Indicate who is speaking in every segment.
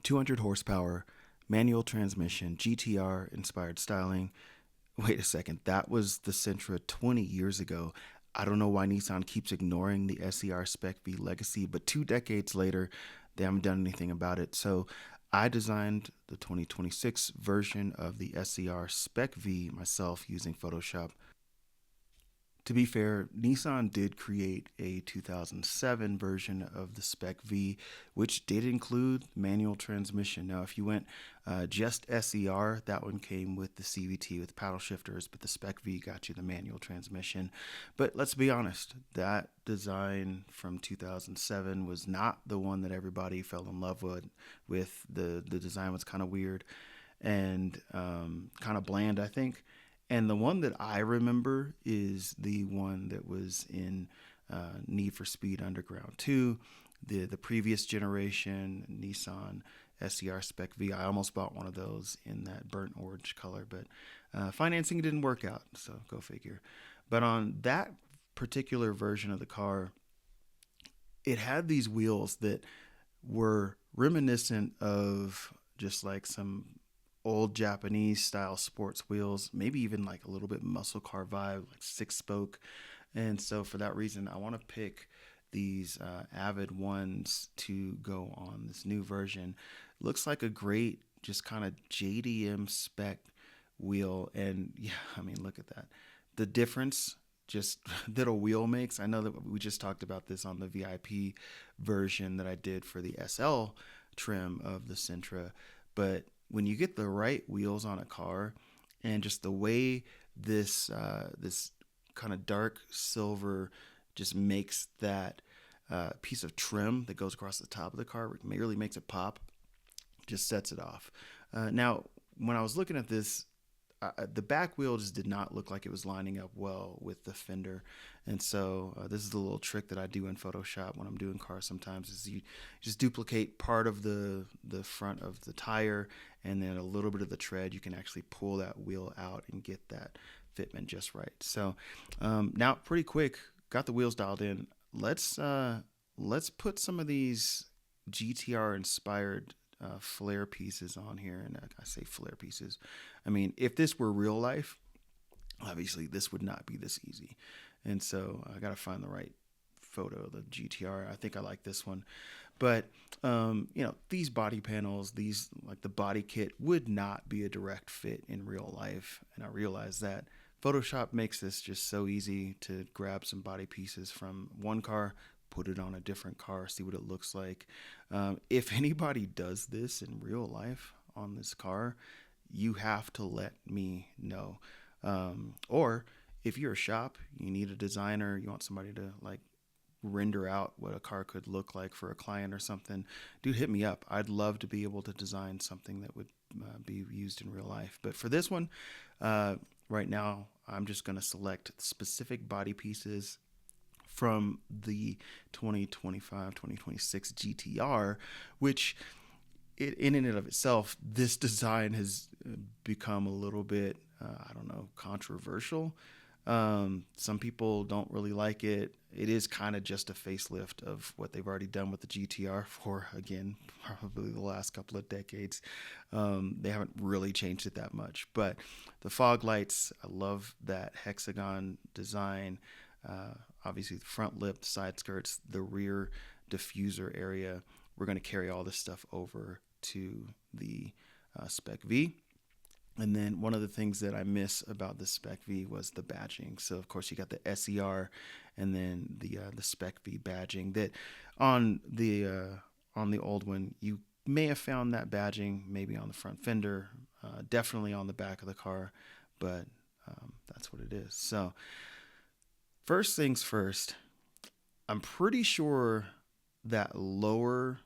Speaker 1: 200 horsepower, manual transmission, GTR inspired styling. Wait a second, that was the Sentra 20 years ago. I don't know why Nissan keeps ignoring the SE-R Spec-V legacy, but 2 decades later, they haven't done anything about it. So I designed the 2026 version of the SE-R Spec-V myself using Photoshop. To be fair, Nissan did create a 2007 version of the Spec V, which did include manual transmission. Now, if you went just SER, that one came with the CVT with paddle shifters, but the Spec V got you the manual transmission. But let's be honest, that design from 2007 was not the one that everybody fell in love with. The design was kind of weird and kind of bland, I think. And the one that I remember is the one that was in Need for Speed Underground 2, the previous generation Nissan SE-R Spec-V. I almost bought one of those in that burnt orange color, but financing didn't work out, so go figure. But on that particular version of the car, it had these wheels that were reminiscent of just like some old Japanese style sports wheels, maybe even like a little bit muscle car vibe, like 6-spoke. And so for that reason, I want to pick these Avid ones to go on this new version. Looks like a great, just kind of JDM spec wheel. And yeah, I mean, look at that. The difference just that a wheel makes. I know that we just talked about this on the VIP version that I did for the SL trim of the Sentra, but when you get the right wheels on a car and just the way this kind of dark silver just makes that piece of trim that goes across the top of the car, really makes it pop, just sets it off. Now, when I was looking at this, the back wheel just did not look like it was lining up well with the fender. And so this is the little trick that I do in Photoshop when I'm doing cars sometimes, is you just duplicate part of the front of the tire and then a little bit of the tread. You can actually pull that wheel out and get that fitment just right. So now pretty quick, got the wheels dialed in. Let's put some of these GTR inspired flare pieces on here. And I say flare pieces, I mean, if this were real life, obviously this would not be this easy. And so I got to find the right photo of the GTR. I think I like this one. But, these body panels, these like the body kit would not be a direct fit in real life. And I realize that Photoshop makes this just so easy to grab some body pieces from one car, put it on a different car, see what it looks like. If anybody does this in real life on this car, you have to let me know. Or if you're a shop, you need a designer, you want somebody to like render out what a car could look like for a client or something, dude, hit me up. I'd love to be able to design something that would be used in real life. But for this one, right now, I'm just going to select specific body pieces from the 2025-2026 GTR, which in and of itself, this design has become a little bit, controversial. Some people don't really like it. It is kind of just a facelift of what they've already done with the GTR for, again, probably the last couple of decades. They haven't really changed it that much. But the fog lights, I love that hexagon design. Obviously, the front lip, the side skirts, the rear diffuser area. We're going to carry all this stuff over to the Spec V. And then one of the things that I miss about the Spec V was the badging. So of course you got the SER and then the Spec V badging that on the old one you may have found that badging maybe on the front fender, definitely on the back of the car, but that's what it is. So first things first, I'm pretty sure that lower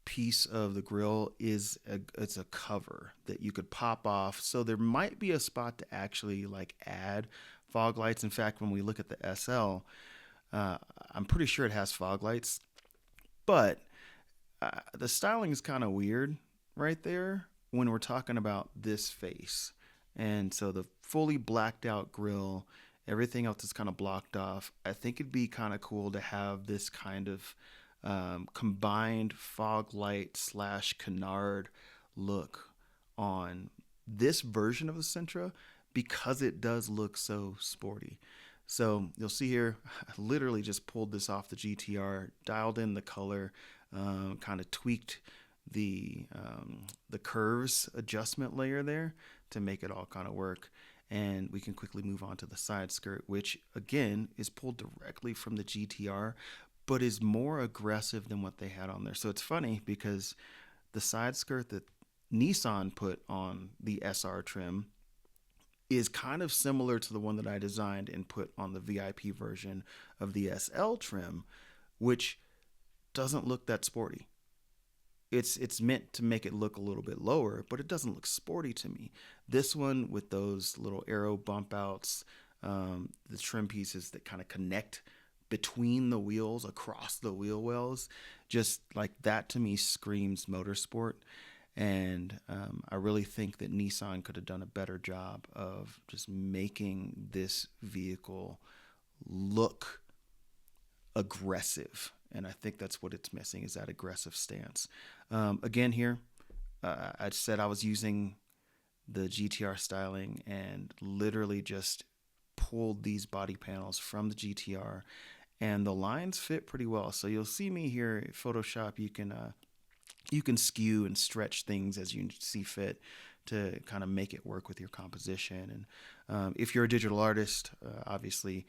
Speaker 1: piece of the grill it's a cover that you could pop off, so there might be a spot to actually like add fog lights. In fact, when we look at the SL, I'm pretty sure it has fog lights, but the styling is kind of weird right there when we're talking about this face. And so the fully blacked out grill, everything else is kind of blocked off. I think it'd be kind of cool to have this kind of combined fog light slash canard look on this version of the Sentra because it does look so sporty. So you'll see here, I literally just pulled this off the GTR, dialed in the color, kind of tweaked the curves adjustment layer there to make it all kind of work. And we can quickly move on to the side skirt, which again is pulled directly from the GTR, but is more aggressive than what they had on there. So it's funny because the side skirt that Nissan put on the SR trim is kind of similar to the one that I designed and put on the VIP version of the SL trim, which doesn't look that sporty. It's meant to make it look a little bit lower, but it doesn't look sporty to me. This one with those little Aero bump outs, the trim pieces that kind of connect between the wheels across the wheel wells, just like that to me screams motorsport. And I really think that Nissan could have done a better job of just making this vehicle look aggressive. And I think that's what it's missing, is that aggressive stance. Again, here, I said I was using the GTR styling and literally just pulled these body panels from the GTR, and the lines fit pretty well. So you'll see me here at Photoshop. You can skew and stretch things as you see fit to kind of make it work with your composition. And if you're a digital artist, obviously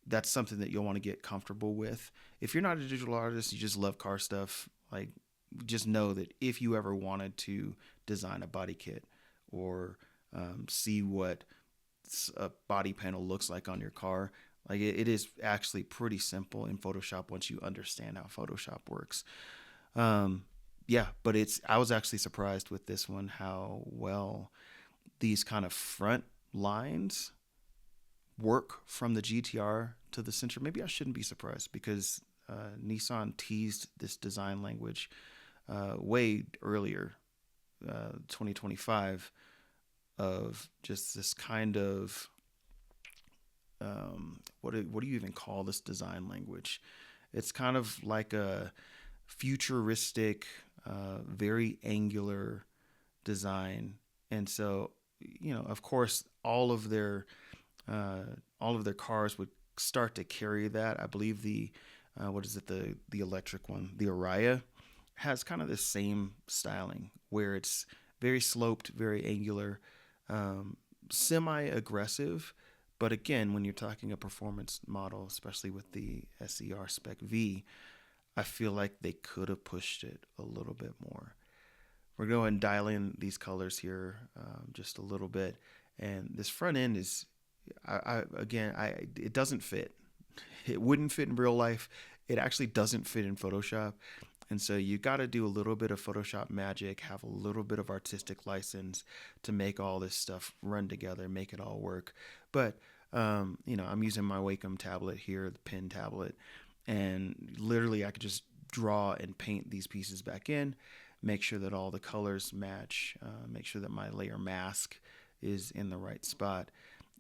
Speaker 1: that's something that you'll want to get comfortable with. If you're not a digital artist, you just love car stuff, like, just know that if you ever wanted to design a body kit or see what a body panel looks like on your car, like it is actually pretty simple in Photoshop once you understand how Photoshop works. Yeah, but I was actually surprised with this one how well these kind of front lines work from the GTR to the Sentra. Maybe I shouldn't be surprised because Nissan teased this design language way earlier, 2025, of just this kind of what do you even call this design language? It's kind of like a futuristic, very angular design. And so, of course, all of their cars would start to carry that. I believe the electric one, the Araya, has kind of the same styling where it's very sloped, very angular, semi-aggressive. But again, when you're talking a performance model, especially with the SE-R Spec-V, I feel like they could have pushed it a little bit more. We're going to dial in these colors here just a little bit. And this front end is, it doesn't fit. It wouldn't fit in real life. It actually doesn't fit in Photoshop. And so you got to do a little bit of Photoshop magic, have a little bit of artistic license to make all this stuff run together, make it all work. But, I'm using my Wacom tablet here, the pen tablet, and literally I could just draw and paint these pieces back in, make sure that all the colors match, make sure that my layer mask is in the right spot.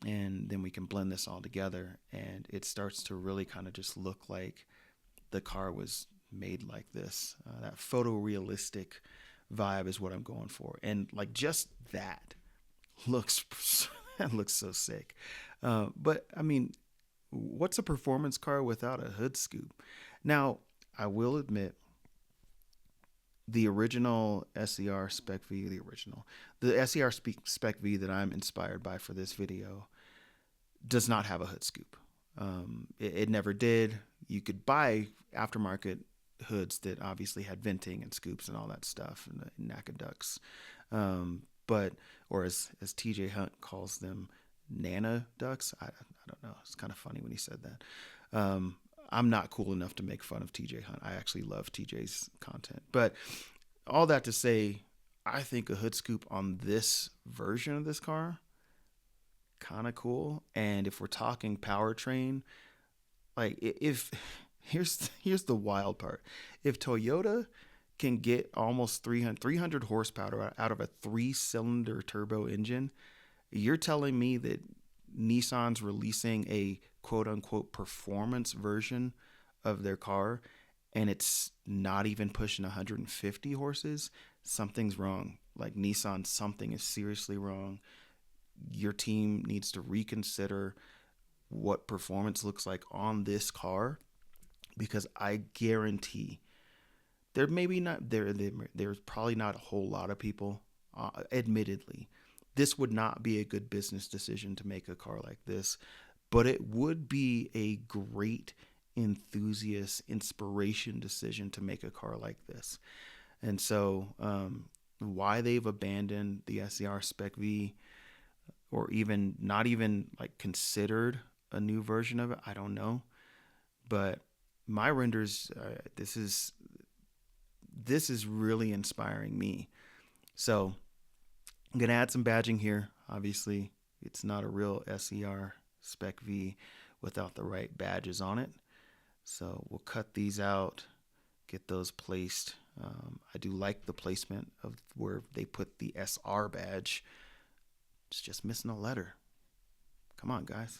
Speaker 1: And then we can blend this all together, and it starts to really kind of just look like the car was made like this. That photorealistic vibe is what I'm going for. And like just that looks so sick. But I mean, what's a performance car without a hood scoop? Now, I will admit, the original SE-R Spec-V, the SE-R Spec-V that I'm inspired by for this video does not have a hood scoop. It never did. You could buy aftermarket hoods that obviously had venting and scoops and all that stuff, and NACA ducts. Or as TJ Hunt calls them, Nana ducts. I don't know. It's kind of funny when he said that. I'm not cool enough to make fun of TJ Hunt. I actually love TJ's content. But all that to say, I think a hood scoop on this version of this car, kind of cool. And if we're talking powertrain, like if here's the wild part. If Toyota can get almost 300 horsepower out of a 3-cylinder turbo engine, you're telling me that Nissan's releasing a quote unquote performance version of their car and it's not even pushing 150 horses, something's wrong. Like Nissan, something is seriously wrong. Your team needs to reconsider what performance looks like on this car, because I guarantee there maybe not there's probably not a whole lot of people, admittedly, this would not be a good business decision to make a car like this, but it would be a great enthusiast inspiration decision to make a car like this. And so why they've abandoned the SE-R Spec-V, or even not even like considered a new version of it, I don't know. But my renders, this is really inspiring me. So I'm gonna add some badging here. Obviously, it's not a real SE-R Spec-V without the right badges on it. So we'll cut these out, get those placed. I do like the placement of where they put the SR badge. It's just missing a letter. Come on, guys.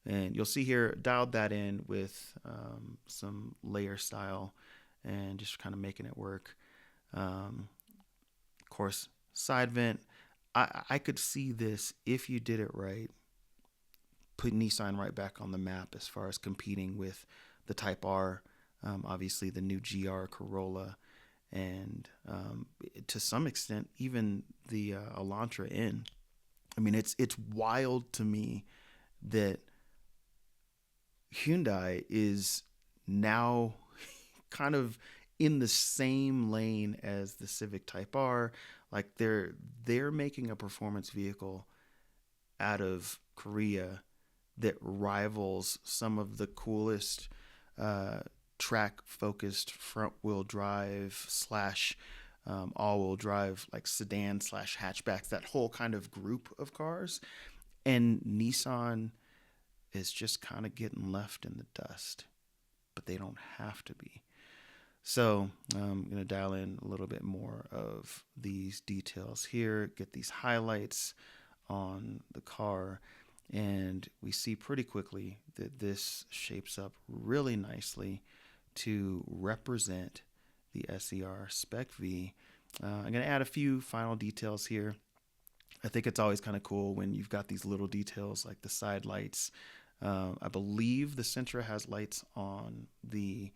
Speaker 1: And you'll see here, dialed that in with some layer style and just kind of making it work. Of course, side vent. I could see this, if you did it right, put Nissan right back on the map as far as competing with the Type R, obviously the new GR Corolla, and to some extent even the Elantra N. I mean, it's wild to me that Hyundai is now kind of in the same lane as the Civic Type R. Like they're making a performance vehicle out of Korea that rivals some of the coolest track focused front wheel drive slash all wheel drive, like sedan slash hatchbacks, that whole kind of group of cars. And Nissan is just kind of getting left in the dust, but they don't have to be. So I'm going to dial in a little bit more of these details here, get these highlights on the car, and we see pretty quickly that this shapes up really nicely to represent the SE-R Spec-V. I'm going to add a few final details here. I think it's always kind of cool when you've got these little details like the side lights. I believe the Sentra has lights on the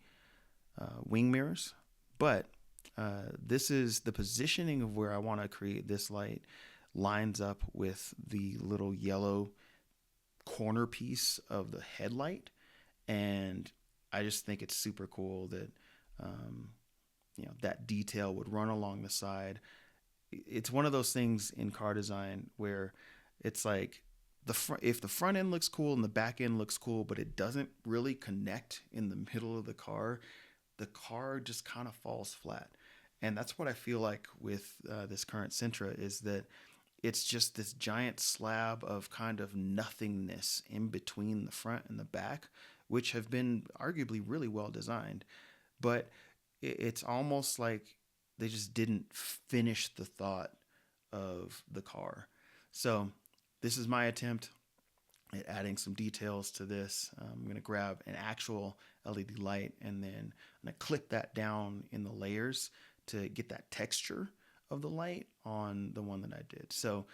Speaker 1: wing mirrors, but this is the positioning of where I want to create this light lines up with the little yellow corner piece of the headlight, and I just think it's super cool that that detail would run along the side. It's one of those things in car design where it's like if the front end looks cool and the back end looks cool, but it doesn't really connect in the middle of the car just kind of falls flat. And that's what I feel like with this current Sentra, is that it's just this giant slab of kind of nothingness in between the front and the back, which have been arguably really well designed. But it's almost like they just didn't finish the thought of the car. So this is my attempt at adding some details to this. I'm going to grab an actual LED light and then I'm going to clip that down in the layers to get that texture of the light on the one that I did. So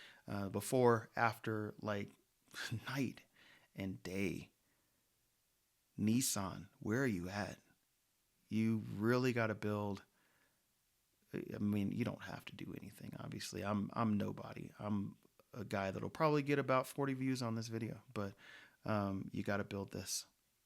Speaker 1: before, after, like night and day. Nissan, where are you at? You really got to build. I mean, you don't have to do anything, obviously. I'm nobody. I'm a guy that'll probably get about 40 views on this video, but you got to build this.